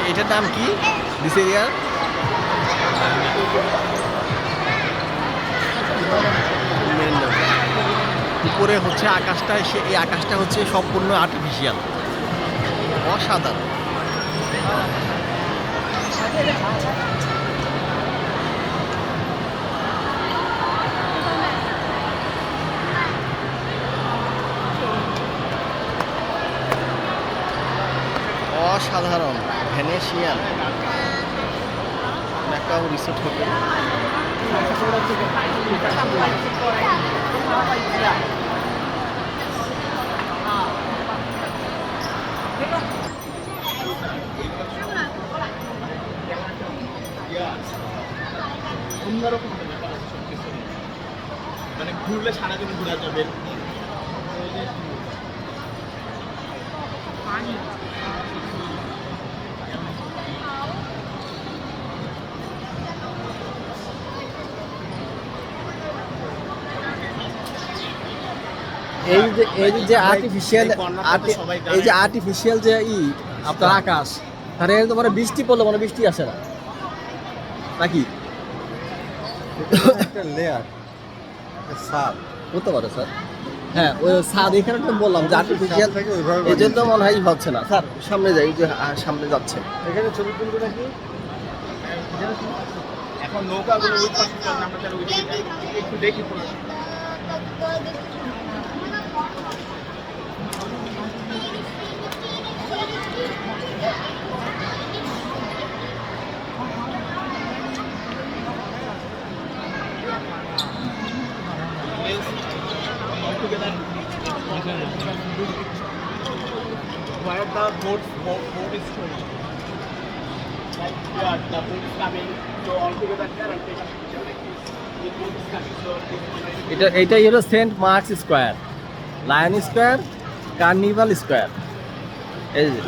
এটার নাম কি দিস এরিয়ার? উপরে হচ্ছে আকাশটা, এই আকাশটা হচ্ছে সম্পূর্ণ আর্টিফিশিয়াল, অসাধারণ। অসাধারণ ভেনেশিয়ান একটা রিসোর্ট হোটেল। অন্যরকম মানে ঘুরলে সারাদিন ঘোরা যাবে। এই যে আর্টিফিশিয়াল, এই যে আর্টিফিশিয়াল যে আপনার আকাশ, তাহলে তো মানে বৃষ্টি পড়লে মানে বৃষ্টি আসে না নাকি? একটা লেয়ার সাপ হতে পারে স্যার। হ্যাঁ, ওই ছাদ এখানে তো বললাম যে আর্টিফিশিয়াল, থেকে ওইভাবে এই জন্য মনে হয় হচ্ছে না। স্যার সামনে যাই, যে সামনে যাচ্ছে। এখানে ছবি তুলবে নাকি? এখন নৌকাগুলো ওই পাশে চলে, আমরা তাহলে ওইদিকে যাই, একটু দেখি পুরো। Where the boat is going. Like yeah, the boat is coming. So all together there and take a picture like this. The boat is coming. So এটাই হলো Saint Mark's Square, Lion Square, Carnival Square. এই যে